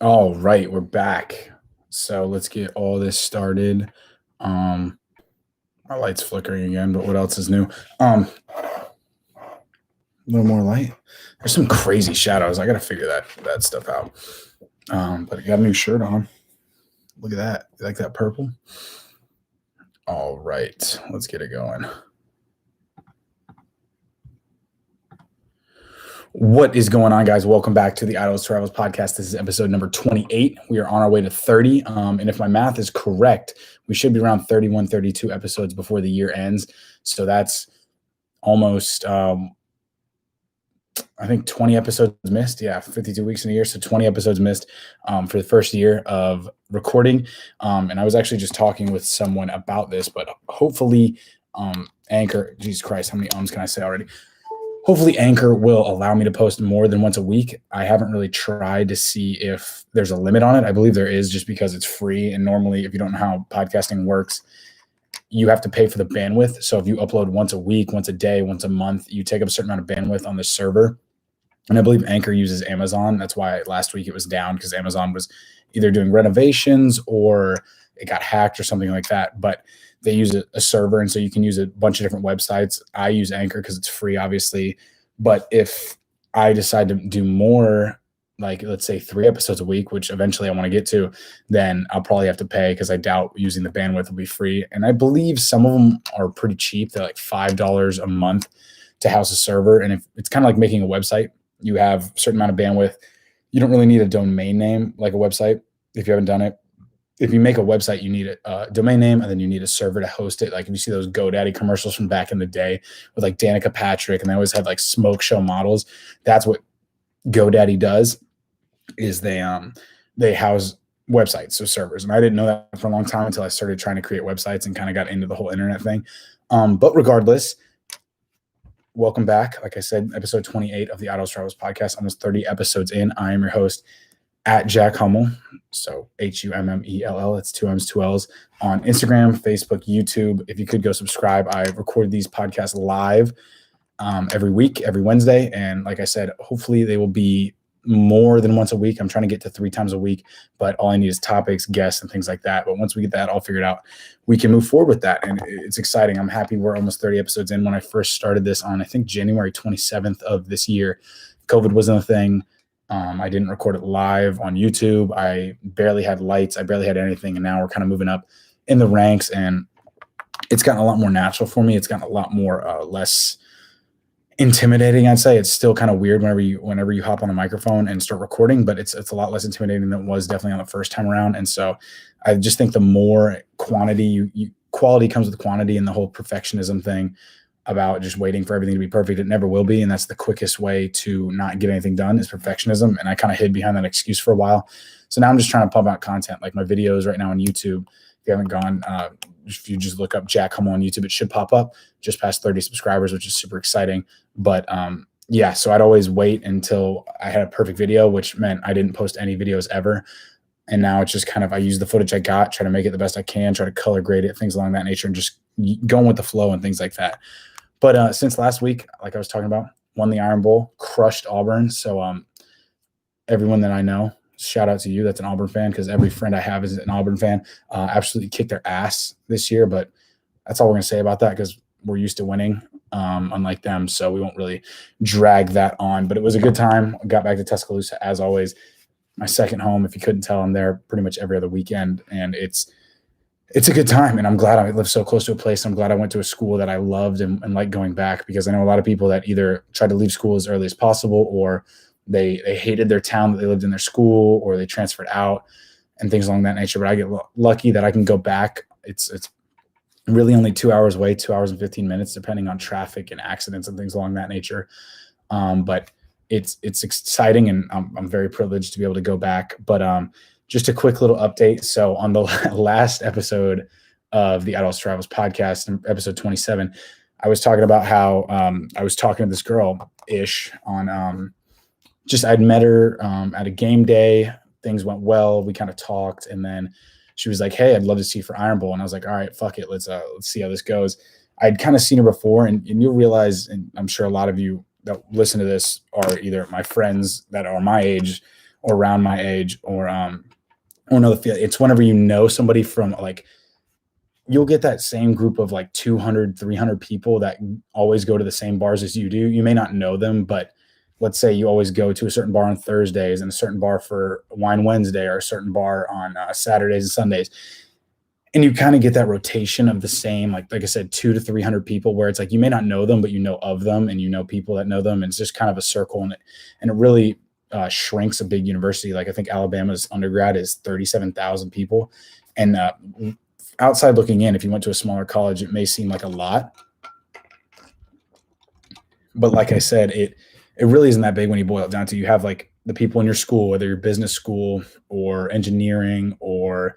All right, we're back. So let's get all this started. Um, my light's flickering again, but what else is new? A little more light. There's some crazy shadows. I gotta figure that stuff out. But I got a new shirt on. Look at that. You like that purple? All right, let's get it going. What is going on, guys? Welcome back to the Idols Travels podcast. This is episode number 28. We are on our way to 30. And if my math is correct, we should be around 31, 32 episodes before the year ends. So that's almost, I think 20 episodes missed. Yeah, 52 weeks in a year. So 20 episodes missed for the first year of recording. And I was actually just talking with someone about this, but hopefully Anchor, Jesus Christ, how many ums can I say already? Hopefully Anchor will allow me to post more than once a week. I haven't really tried to see if there's a limit on it. I believe there is, just because it's free. And normally, if you don't know how podcasting works, you have to pay for the bandwidth. So if you upload once a week, once a day, once a month, you take up a certain amount of bandwidth on the server. And I believe Anchor uses Amazon. That's why last week it was down, because Amazon was either doing renovations or it got hacked or something like that. But they use a server, and so you can use a bunch of different websites. I use Anchor because it's free, obviously. But if I decide to do more, like let's say 3 episodes a week, which eventually I want to get to, then I'll probably have to pay, because I doubt using the bandwidth will be free. And I believe some of them are pretty cheap. They're like $5 a month to house a server. And if it's kind of like making a website, you have a certain amount of bandwidth. You don't really need a domain name like a website if you haven't done it. If you make a website, you need a domain name, and then you need a server to host it. Like if you see those GoDaddy commercials from back in the day with like Danica Patrick, and they always had like smoke show models. That's what GoDaddy does, is they house websites, so servers. And I didn't know that for a long time until I started trying to create websites and kind of got into the whole internet thing. But regardless, welcome back. Like I said, episode 28 of the Idols Travels podcast, almost 30 episodes in. I am your host, at Jack Hummell. So Hummell. It's 2 M's, 2 L's on Instagram, Facebook, YouTube. If you could go subscribe. I record these podcasts live every week, every Wednesday. And like I said, hopefully they will be more than once a week. I'm trying to get to 3 times a week, but all I need is topics, guests, and things like that. But once we get that all figured out, we can move forward with that. And it's exciting. I'm happy we're almost 30 episodes in. When I first started this on, I think, January 27th of this year, COVID wasn't a thing. I didn't record it live on YouTube. I barely had lights. I barely had anything. And now we're kind of moving up in the ranks, and it's gotten a lot more natural for me. It's gotten a lot more less intimidating, I'd say. It's still kind of weird whenever you hop on a microphone and start recording, but it's a lot less intimidating than it was definitely on the first time around. And so I just think the more quantity, quality comes with quantity, and the whole perfectionism thing about just waiting for everything to be perfect. It never will be. And that's the quickest way to not get anything done, is perfectionism. And I kind of hid behind that excuse for a while. So now I'm just trying to pump out content, like my videos right now on YouTube. If you haven't gone, if you just look up Jack Hummell on YouTube, it should pop up. Just past 30 subscribers, which is super exciting. But yeah, so I'd always wait until I had a perfect video, which meant I didn't post any videos ever. And now it's just kind of, I use the footage I got, try to make it the best I can, try to color grade it, things along that nature, and just going with the flow and things like that. But since last week, like I was talking about, won the Iron Bowl, crushed Auburn. So everyone that I know, shout out to you that's an Auburn fan, because every friend I have is an Auburn fan. Absolutely kicked their ass this year, but that's all we're going to say about that, because we're used to winning, unlike them. So we won't really drag that on. But it was a good time. I got back to Tuscaloosa, as always. My second home. If you couldn't tell, I'm there pretty much every other weekend, and it's a good time. And I'm glad I live so close to a place. I'm glad I went to a school that I loved and like going back, because I know a lot of people that either try to leave school as early as possible, or they hated their town that they lived in, their school, or they transferred out and things along that nature. But I get lucky that I can go back. It's really only 2 hours away, 2 hours and 15 minutes, depending on traffic and accidents and things along that nature. But it's exciting, and I'm very privileged to be able to go back. But just a quick little update. So on the last episode of the Idols Travels podcast, episode 27, I was talking about how I was talking to this girl ish on just I'd met her at a game day. Things went well. We kind of talked, and then she was like, "Hey, I'd love to see you for Iron Bowl." And I was like, "All right, fuck it. Let's see how this goes." I'd kind of seen her before, and you'll realize, and I'm sure a lot of you that listen to this are either my friends that are my age, or around my age, or know the feel. It's whenever you know somebody from like, you'll get that same group of like 200, 300 people that always go to the same bars as you do. You may not know them, but let's say you always go to a certain bar on Thursdays and a certain bar for Wine Wednesday, or a certain bar on Saturdays and Sundays. And you kind of get that rotation of the same, like I said, 200 to 300 people, where it's like, you may not know them, but you know of them, and you know people that know them. And it's just kind of a circle, and it really shrinks a big university. Like I think Alabama's undergrad is 37,000 people. And outside looking in, if you went to a smaller college, it may seem like a lot. But like I said, it really isn't that big when you boil it down to, you have like the people in your school, whether you're business school or engineering or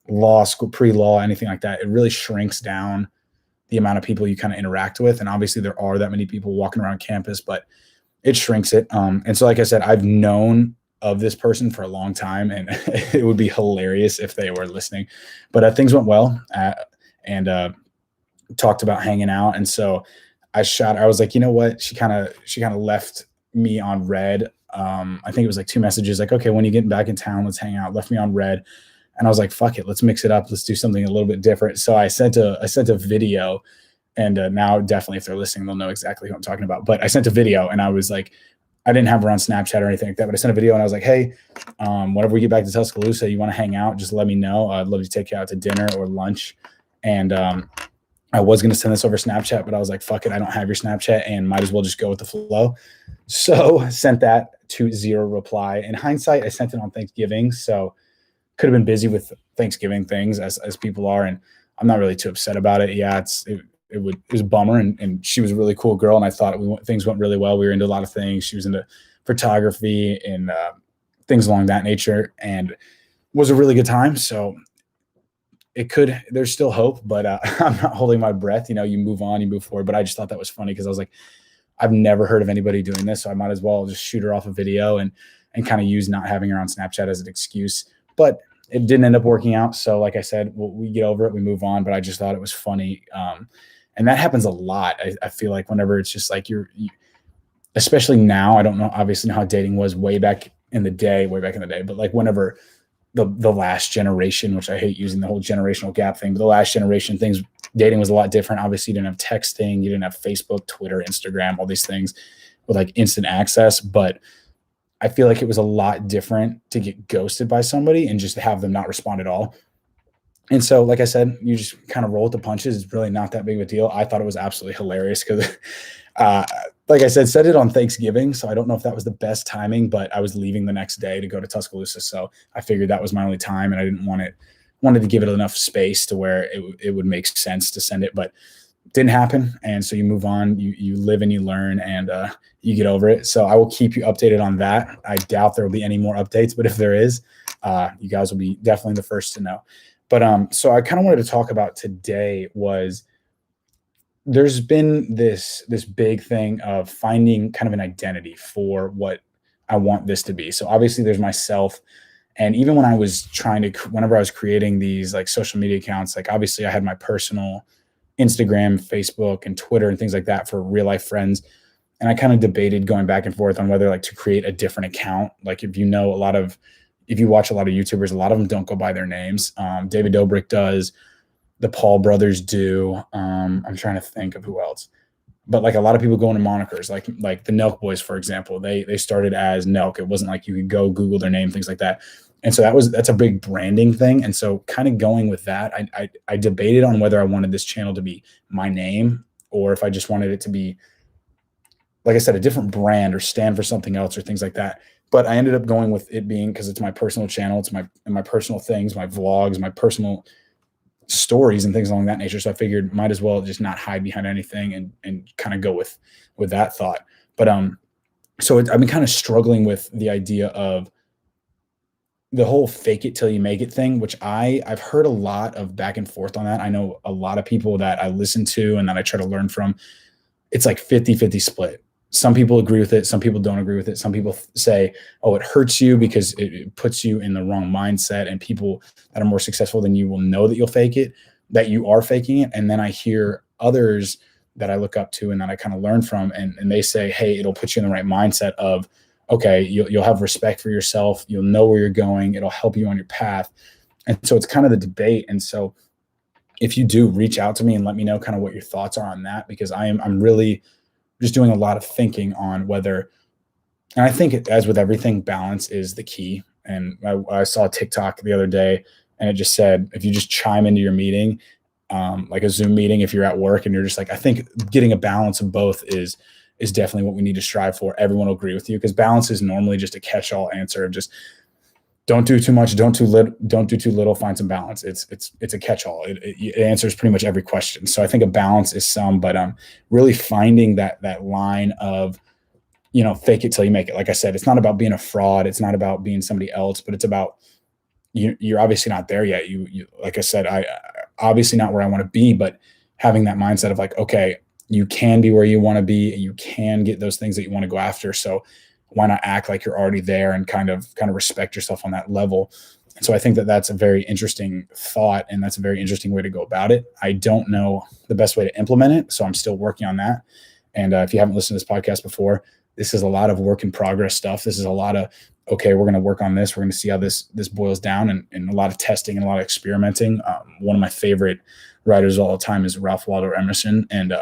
law school, pre-law, anything like that. It really shrinks down the amount of people you kind of interact with. And obviously there are that many people walking around campus, but it shrinks it. And so, like I said, I've known of this person for a long time, and it would be hilarious if they were listening, but things went well, and talked about hanging out. And so I was like, you know what? She kind of left me on red. I think it was like 2 messages, like, okay, when you get back in town, let's hang out. Left me on red. And I was like, fuck it, let's mix it up. Let's do something a little bit different. So I sent a video, and now definitely if they're listening, they'll know exactly who I'm talking about. But I sent a video, and I was like, I didn't have her on Snapchat or anything like that, but I sent a video, and I was like, hey, whenever we get back to Tuscaloosa, you want to hang out, just let me know. I'd love to take you out to dinner or lunch. And I was going to send this over Snapchat, but I was like, fuck it, I don't have your Snapchat, and might as well just go with the flow. So sent that to 0 reply. In hindsight, I sent it on Thanksgiving, so could have been busy with Thanksgiving things as people are, and I'm not really too upset about it. Yeah, it was a bummer, and she was a really cool girl, and I thought things went really well. We were into a lot of things. She was into photography and things along that nature, and was a really good time. So there's still hope, but I'm not holding my breath. You know, you move on, you move forward. But I just thought that was funny, because I was like, I've never heard of anybody doing this, so I might as well just shoot her off a video and kind of use not having her on Snapchat as an excuse. But it didn't end up working out. So like I said, we get over it, we move on. But I just thought it was funny. And that happens a lot. I feel like whenever it's just like especially now, I don't know, obviously how dating was way back in the day, but like whenever the last generation, which I hate using the whole generational gap thing, but the last generation dating was a lot different. Obviously you didn't have texting, you didn't have Facebook, Twitter, Instagram, all these things with like instant access. But I feel like it was a lot different to get ghosted by somebody and just have them not respond at all. And so, like I said, you just kind of roll with the punches. It's really not that big of a deal. I thought it was absolutely hilarious because, like I said it on Thanksgiving. So I don't know if that was the best timing, but I was leaving the next day to go to Tuscaloosa. So I figured that was my only time, and I didn't wanted to give it enough space to where it would make sense to send it, but didn't happen. And so you move on, you live and you learn, and you get over it. So I will keep you updated on that. I doubt there will be any more updates, but if there is, you guys will be definitely the first to know. But so I kind of wanted to talk about today was, there's been this big thing of finding kind of an identity for what I want this to be. So obviously there's myself. And even when I was whenever I was creating these like social media accounts, like obviously I had my personal Instagram, Facebook, and Twitter and things like that for real life friends. And I kind of debated going back and forth on whether like to create a different account. Like if you watch a lot of YouTubers, a lot of them don't go by their names. David Dobrik does, the Paul brothers do. I'm trying to think of who else, but like a lot of people go into monikers, like the Nelk Boys, for example. They started as Nelk. It wasn't like you could go Google their name, things like that. And so that's a big branding thing. And so kind of going with that, I debated on whether I wanted this channel to be my name, or if I just wanted it to be, like I said, a different brand or stand for something else or things like that. But I ended up going with it being, because it's my personal channel, it's my personal things, my vlogs, my personal stories and things along that nature. So I figured might as well just not hide behind anything and kind of go with that thought. But so I've been kind of struggling with the idea of the whole fake it till you make it thing, which I've heard a lot of back and forth on that. I know a lot of people that I listen to and that I try to learn from. It's like 50-50 split. Some people agree with it. Some people don't agree with it. Some people say, oh, it hurts you because it puts you in the wrong mindset, and people that are more successful than you will know that you'll fake it, that you are faking it. And then I hear others that I look up to and that I kind of learn from, and they say, hey, it'll put you in the right mindset of, okay, you'll have respect for yourself. You'll know where you're going. It'll help you on your path. And so it's kind of the debate. And so if you do, reach out to me and let me know kind of what your thoughts are on that, because I'm really just doing a lot of thinking on whether, and I think as with everything, balance is the key. And I saw a TikTok the other day, and it just said, if you just chime into your meeting, like a Zoom meeting, if you're at work and you're just like, I think getting a balance of both is definitely what we need to strive for. Everyone will agree with you, because balance is normally just a catch-all answer of just don't do too much, don't do too little, find some balance. It's a catch-all. It answers pretty much every question. So I think a balance is some, but really finding that line of, fake it till you make it. Like I said, it's not about being a fraud. It's not about being somebody else, but it's about you're obviously not there yet. You like I said, I obviously not where I want to be, but having that mindset of like, okay, you can be where you want to be, and you can get those things that you want to go after. So why not act like you're already there and kind of respect yourself on that level? And so I think that that's a very interesting thought, and that's a very interesting way to go about it. I don't know the best way to implement it, so I'm still working on that. And if you haven't listened to this podcast before, this is a lot of work in progress stuff. This is a lot of, okay, we're going to work on this. We're going to see how this boils down, and a lot of testing and a lot of experimenting. One of my favorite writers of all the time is Ralph Waldo Emerson. And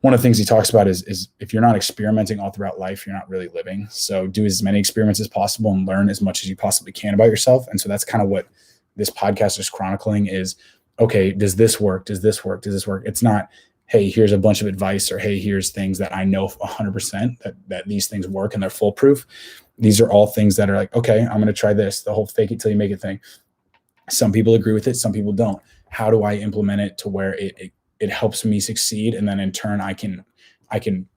one of the things he talks about is if you're not experimenting all throughout life, you're not really living. So do as many experiments as possible and learn as much as you possibly can about yourself. And so that's kind of what this podcast is chronicling is, okay, does this work? Does this work? Does this work? It's not, hey, here's a bunch of advice, or hey, here's things that I know 100% that these things work and they're foolproof. These are all things that are like, okay, I'm going to try this, the whole fake it till you make it thing. Some people agree with it. Some people don't. How do I implement it to where it helps me succeed? And then in turn, I can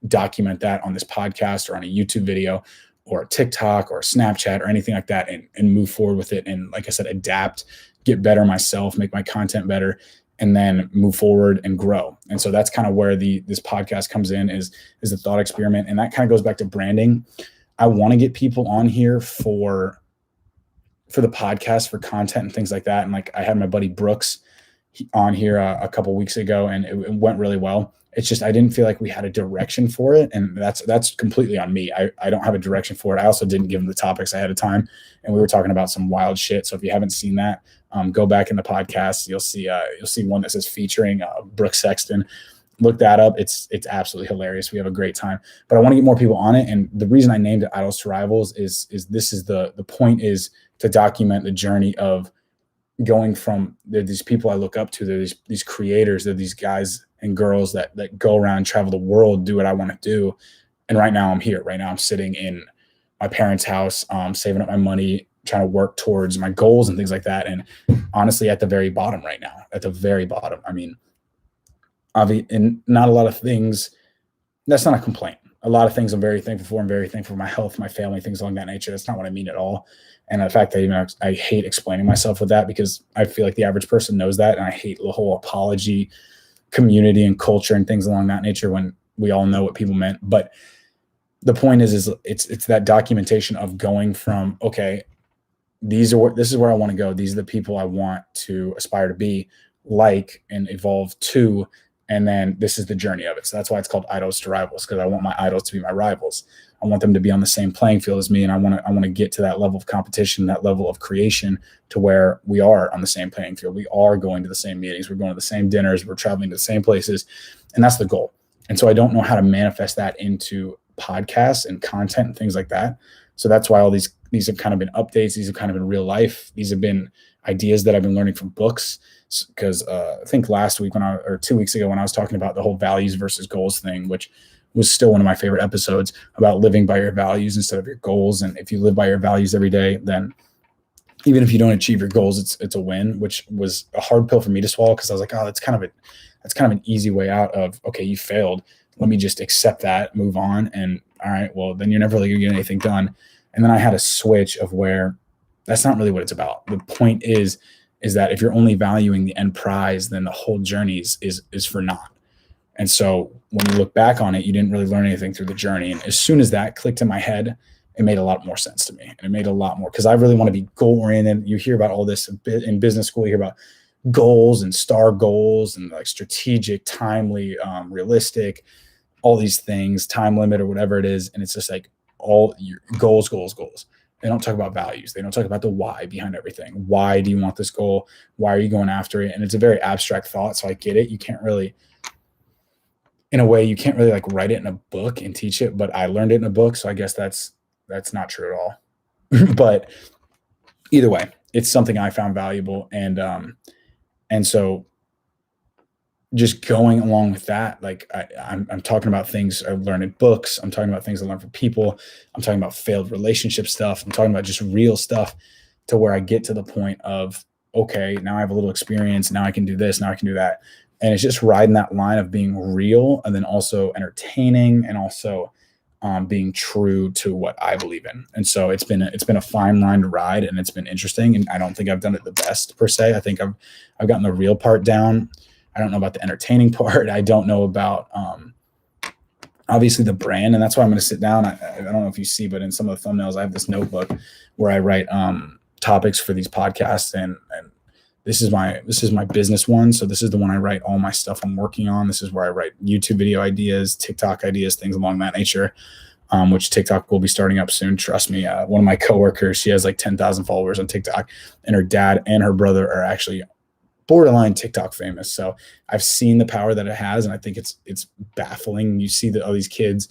document that on this podcast or on a YouTube video or a TikTok or a Snapchat or anything like that, and move forward with it. And like I said, adapt, get better myself, make my content better, and then move forward and grow. And so that's kind of where this podcast comes in, is a thought experiment. And that kind of goes back to branding. I want to get people on here for the podcast, for content and things like that. And like I had my buddy Brooks on here a couple weeks ago, and it went really well. It's just I didn't feel like we had a direction for it, and that's completely on me. I don't have a direction for it. I also didn't give him the topics ahead of time, and we were talking about some wild shit. So if you haven't seen that, go back in the podcast. You'll see one that says featuring Brooks Sexton. Look that up. It's absolutely hilarious. We have a great time. But I want to get more people on it, and the reason I named it Idols to Rivals is this is the point is to document the journey of going from these people I look up to, they're these creators, they're these guys and girls that go around, travel the world, do what I want to do. And right now I'm here. Right now I'm sitting in my parents' house, saving up my money, trying to work towards my goals and things like that. And honestly, at the very bottom right now, at the very bottom, I mean, and not a lot of things, that's not a complaint. A lot of things I'm very thankful for. I'm very thankful for my health, my family, things along that nature. That's not what I mean at all. And the fact that I hate explaining myself with that, because I feel like the average person knows that. And I hate the whole apology community and culture and things along that nature when we all know what people meant. But the point is it's that documentation of going from, okay, this is where I want to go. These are the people I want to aspire to be like and evolve to. And then this is the journey of it. So that's why it's called Idols to Rivals, because I want my idols to be my rivals. I want them to be on the same playing field as me. And I want to get to that level of competition, that level of creation, to where we are on the same playing field. We are going to the same meetings. We're going to the same dinners. We're traveling to the same places. And that's the goal. And so I don't know how to manifest that into podcasts and content and things like that. So that's why all these have kind of been updates. These have kind of been real life. These have been ideas that I've been learning from books. Because I think last week or 2 weeks ago when I was talking about the whole values versus goals thing, which was still one of my favorite episodes, about living by your values instead of your goals. And if you live by your values every day, then even if you don't achieve your goals, it's a win, which was a hard pill for me to swallow, because I was like, oh, that's kind of an easy way out of, okay, you failed. Let me just accept that, move on. And all right, well, then you're never really gonna get anything done. And then I had a switch of where that's not really what it's about. The point is that if you're only valuing the end prize, then the whole journey is for naught. And so when you look back on it, you didn't really learn anything through the journey. And as soon as that clicked in my head, it made a lot more sense to me. And it made a lot more, because I really want to be goal oriented. You hear about all this in business school. You hear about goals and STAR goals and like strategic, timely, realistic, all these things, time limit or whatever it is. And it's just like, all your goals. They don't talk about values. They don't talk about the why behind everything. Why do you want this goal? Why are you going after it? And it's a very abstract thought. So I get it. You can't really, in a way, you can't really like write it in a book and teach it, but I learned it in a book. So I guess that's not true at all. But either way, it's something I found valuable. And so just going along with that, like I'm talking about things I learned in books. I'm talking about things I learned from people. I'm talking about failed relationship stuff. I'm talking about just real stuff to where I get to the point of, okay, now I have a little experience. Now I can do this. Now I can do that. And it's just riding that line of being real and then also entertaining and also being true to what I believe in. And so it's been a fine line to ride, and it's been interesting. And I don't think I've done it the best per se. I think I've gotten the real part down. I don't know about the entertaining part. I don't know about obviously the brand, and that's why I'm going to sit down. I don't know if you see, but in some of the thumbnails, I have this notebook where I write topics for these podcasts, and this is my business one. So this is the one I write all my stuff I'm working on. This is where I write YouTube video ideas, TikTok ideas, things along that nature, which TikTok will be starting up soon. Trust me. One of my coworkers, she has like 10,000 followers on TikTok, and her dad and her brother are actually borderline TikTok famous. So I've seen the power that it has, and I think it's baffling. You see all these kids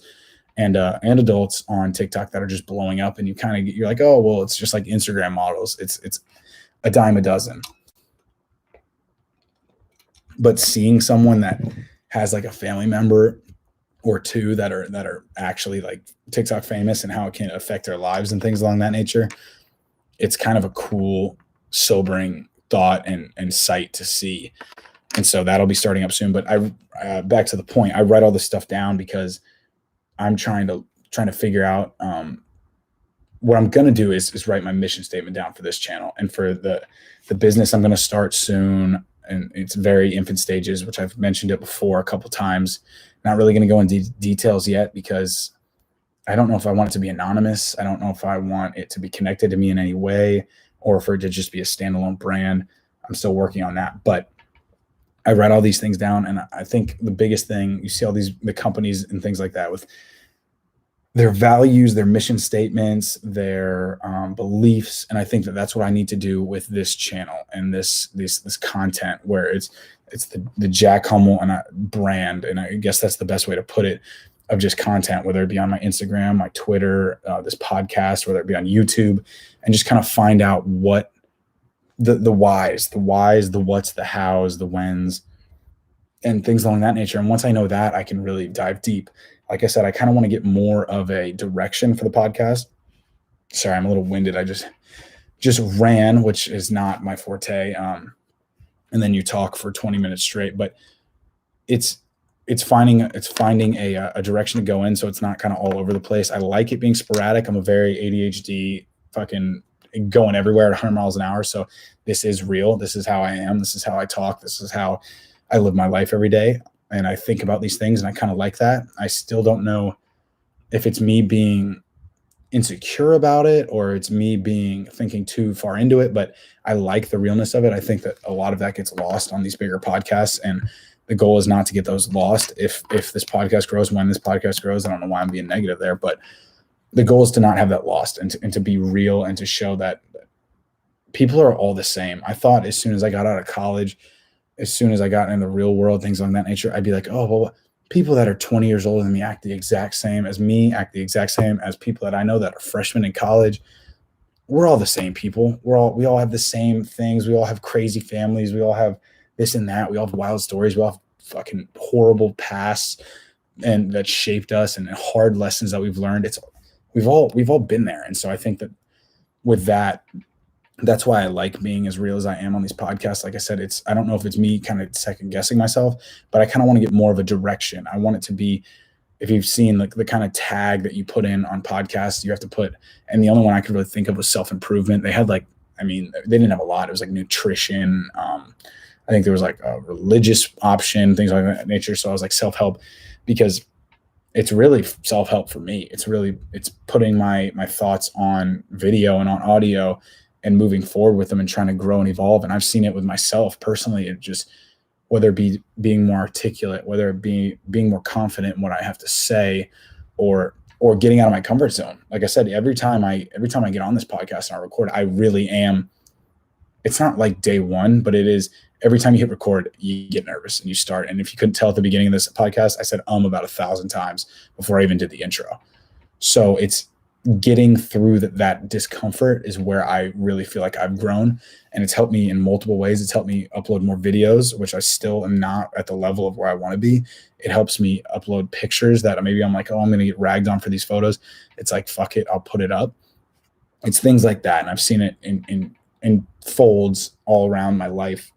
and adults on TikTok that are just blowing up, and you're like, oh, well, it's just like Instagram models. It's a dime a dozen. But seeing someone that has like a family member or two that are actually like TikTok famous and how it can affect their lives and things along that nature, it's kind of a cool, sobering thought and sight to see. And so that'll be starting up soon. But back to the point, I write all this stuff down because I'm trying to figure out what I'm going to do is write my mission statement down for this channel and for the business I'm going to start soon. And it's very infant stages, which I've mentioned it before a couple times. Not really going to go into details yet because I don't know if I want it to be anonymous. I don't know if I want it to be connected to me in any way, or for it to just be a standalone brand. I'm still working on that, but I write all these things down. And I think the biggest thing, you see all the companies and things like that with their values, their mission statements, their beliefs. And I think that's what I need to do with this channel and this content, where it's the Jack Hummell and brand. And I guess that's the best way to put it, of just content, whether it be on my Instagram, my Twitter, this podcast, whether it be on YouTube, and just kind of find out what the whys, the what's, the hows, the whens, and things along that nature. And once I know that, I can really dive deep. Like I said, I kind of want to get more of a direction for the podcast. Sorry, I'm a little winded. I just ran, which is not my forte. And then you talk for 20 minutes straight, but it's finding a direction to go in, so it's not kind of all over the place. I like it being sporadic. I'm a very ADHD, fucking going everywhere at 100 miles an hour. So this is real. This is how I am. This is how I talk. This is how I live my life every day. And I think about these things, and I kind of like that. I still don't know if it's me being insecure about it or it's me thinking too far into it, but I like the realness of it. I think that a lot of that gets lost on these bigger podcasts, and the goal is not to get those lost. If this podcast grows, when this podcast grows, I don't know why I'm being negative there, but the goal is to not have that lost and to be real and to show that people are all the same. I thought as soon as I got out of college, as soon as I got in the real world, things like that nature, I'd be like, oh, well, people that are 20 years older than me act the exact same as me, act the exact same as people that I know that are freshmen in college. We're all the same people. We all have the same things. We all have crazy families. We all have this and that. We all have wild stories. We all have fucking horrible pasts and that shaped us, and hard lessons that we've learned. We've all been there. And so I think that with that, that's why I like being as real as I am on these podcasts. Like I said, I don't know if it's me kind of second guessing myself, but I kind of want to get more of a direction. I want it to be, if you've seen like the kind of tag that you put in on podcasts, you have to put, and the only one I could really think of was self-improvement. They had they didn't have a lot. It was like nutrition. I think there was like a religious option, things like that nature. So I was like self-help, because it's really self-help for me. It's putting my thoughts on video and on audio and moving forward with them and trying to grow and evolve. And I've seen it with myself personally. It just, whether it be being more articulate, whether it be being more confident in what I have to say, or or getting out of my comfort zone. Like I said, every time I get on this podcast and I record, I really am. It's not like day one, but it is every time you hit record, you get nervous and you start. And if you couldn't tell at the beginning of this podcast, I said about 1,000 times before I even did the intro. So it's getting through that discomfort is where I really feel like I've grown, and it's helped me in multiple ways. It's helped me upload more videos, which I still am not at the level of where I want to be. It helps me upload pictures that maybe I'm like, oh, I'm going to get ragged on for these photos. It's like, fuck it, I'll put it up. It's things like that. And I've seen it in folds all around my life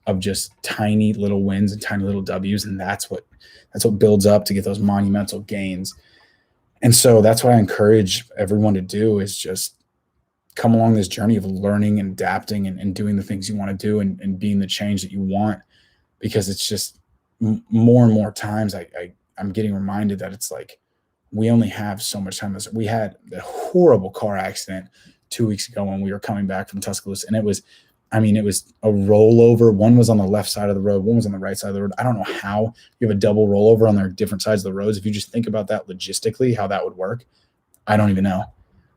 of just tiny little wins and tiny little W's. And that's what builds up to get those monumental gains. And so that's what I encourage everyone to do, is just come along this journey of learning and adapting and doing the things you want to do and being the change that you want, because it's just more and more times I'm getting reminded that it's like, we only have so much time. We had a horrible car accident 2 weeks ago when we were coming back from Tuscaloosa, and it was a rollover. One was on the left side of the road, one was on the right side of the road. I don't know how you have a double rollover on their different sides of the roads. If you just think about that logistically, how that would work, I don't even know.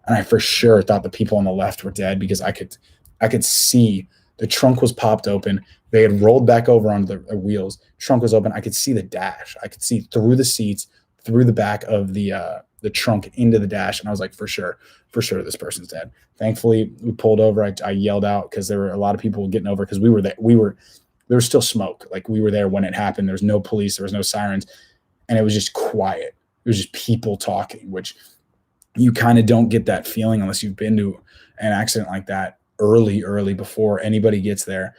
And I for sure thought the people on the left were dead, because I could see the trunk was popped open. They had rolled back over onto the wheels. Trunk was open. I could see the dash. I could see through the seats, through the back of the trunk into the dash. And I was like, for sure, this person's dead. Thankfully, we pulled over. I yelled out because there were a lot of people getting over, because we were there. There was still smoke. Like, we were there when it happened. There was no police. There was no sirens. And it was just quiet. It was just people talking, which you kind of don't get that feeling unless you've been to an accident like that early before anybody gets there.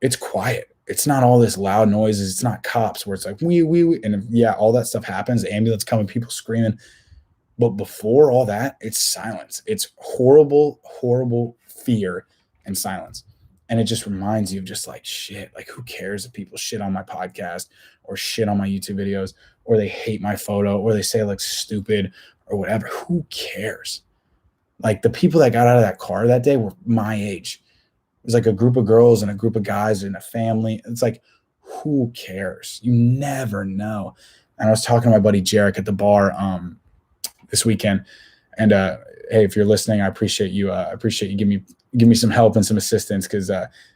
It's quiet. It's not all this loud noises. It's not cops where it's like, we. And yeah, all that stuff happens. Ambulance coming, people screaming. But before all that, it's silence. It's horrible, horrible fear and silence. And it just reminds you of just like, shit, like, who cares if people shit on my podcast or shit on my YouTube videos, or they hate my photo, or they say I look stupid or whatever. Who cares? Like, the people that got out of that car that day were my age. It was like a group of girls and a group of guys and a family. It's like, who cares? You never know. And I was talking to my buddy Jarek at the bar this weekend, and hey, if you're listening, I appreciate you. Appreciate you give me some help and some assistance, because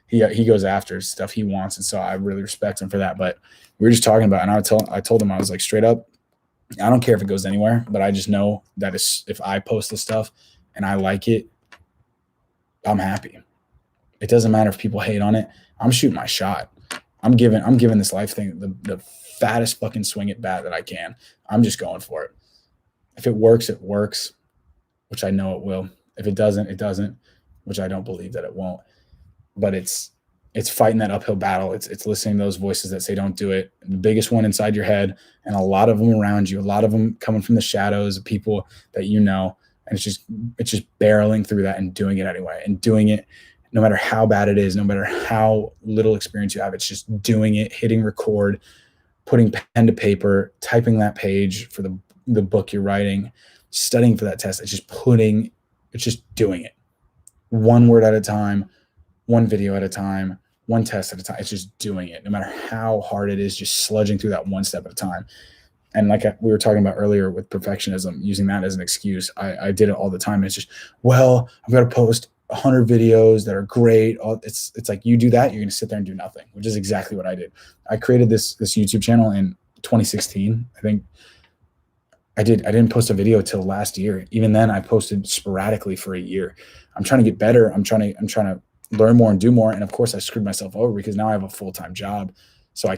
he goes after stuff he wants, and so I really respect him for that. But we were just talking about it, and I told him, I was like, straight up, I don't care if it goes anywhere, but I just know that if I post this stuff and I like it, I'm happy. It doesn't matter if people hate on it. I'm shooting my shot. I'm giving this life thing the fattest fucking swing at bat that I can. I'm just going for it. If it works, it works, which I know it will. If it doesn't, it doesn't, which I don't believe that it won't. But it's fighting that uphill battle. It's listening to those voices that say don't do it. The biggest one inside your head, and a lot of them around you, a lot of them coming from the shadows of people that you know. And it's just barreling through that and doing it anyway, and doing it no matter how bad it is, no matter how little experience you have. It's just doing it, hitting record, putting pen to paper, typing that page for the book you're writing, studying for that test. It's just doing it one word at a time, one video at a time, one test at a time. It's just doing it no matter how hard it is, just sludging through that one step at a time. And like we were talking about earlier with perfectionism, using that as an excuse, I did it all the time. It's just, well, I've got to post 100 videos that are great. It's like, you do that, you're going to sit there and do nothing, which is exactly what I did. I created this YouTube channel in 2016. I think I didn't post a video till last year. Even then, I posted sporadically for a year. I'm trying to get better. I'm trying to learn more and do more. And of course, I screwed myself over, because now I have a full-time job. So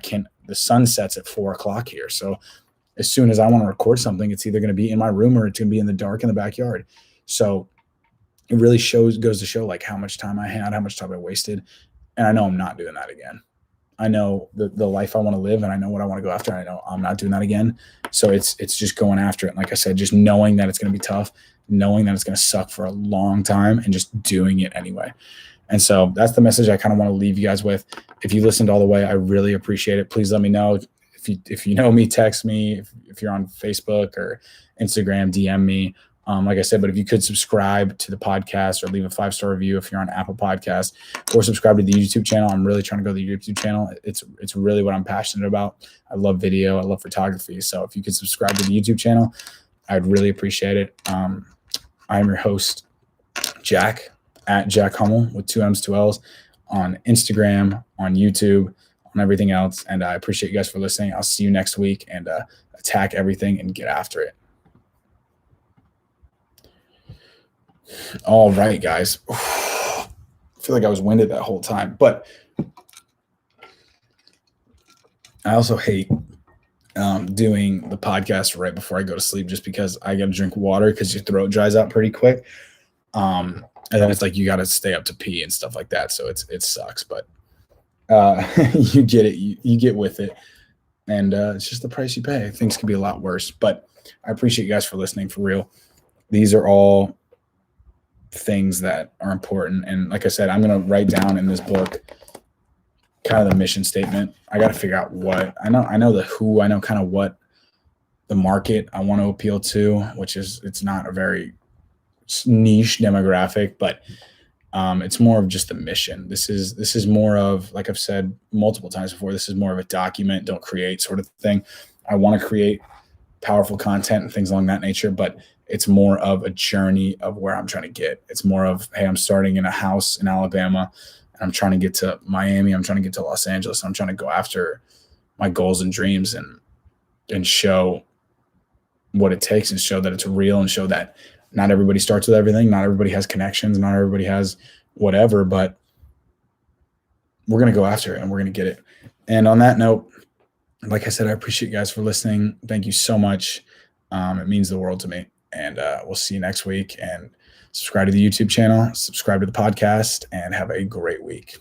the sun sets at 4:00 here. So as soon as I want to record something, it's either going to be in my room or it's going to be in the dark in the backyard. So it really goes to show like how much time I had, how much time I wasted. And I know I'm not doing that again. I know the life I want to live, and I know what I want to go after. I know I'm not doing that again. So it's just going after it. And like I said, just knowing that it's going to be tough, knowing that it's going to suck for a long time, and just doing it anyway. And so that's the message I kind of want to leave you guys with. If you listened all the way, I really appreciate it. Please let me know. If you know me, text me. If you're on Facebook or Instagram, DM me. Like I said, but if you could subscribe to the podcast or leave a 5-star review if you're on Apple Podcasts, or subscribe to the YouTube channel. I'm really trying to go to the YouTube channel. It's really what I'm passionate about. I love video. I love photography. So if you could subscribe to the YouTube channel, I'd really appreciate it. I'm your host, Jack, at Jack Hummell with 2 M's, 2 L's, on Instagram, on YouTube, on everything else. And I appreciate you guys for listening. I'll see you next week, and attack everything and get after it. All right, guys. I feel like I was winded that whole time, but I also hate doing the podcast right before I go to sleep, just because I got to drink water because your throat dries out pretty quick. And then it's like you got to stay up to pee and stuff like that. So it sucks, but you get it. You get with it. And it's just the price you pay. Things could be a lot worse. But I appreciate you guys for listening, for real. These are all things that are important. And like I said, I'm going to write down in this book kind of the mission statement. I got to figure out what I know the who, I know kind of what the market I want to appeal to, which is, it's not a very niche demographic, but it's more of just the mission. This is more of, like I've said multiple times before, this is more of a document, don't create sort of thing. I want to create powerful content and things along that nature, but it's more of a journey of where I'm trying to get. It's more of, hey, I'm starting in a house in Alabama, and I'm trying to get to Miami. I'm trying to get to Los Angeles. I'm trying to go after my goals and dreams and show what it takes, and show that it's real, and show that not everybody starts with everything. Not everybody has connections. Not everybody has whatever, but we're going to go after it and we're going to get it. And on that note, like I said, I appreciate you guys for listening. Thank you so much. It means the world to me. And we'll see you next week. And subscribe to the YouTube channel, subscribe to the podcast, and have a great week.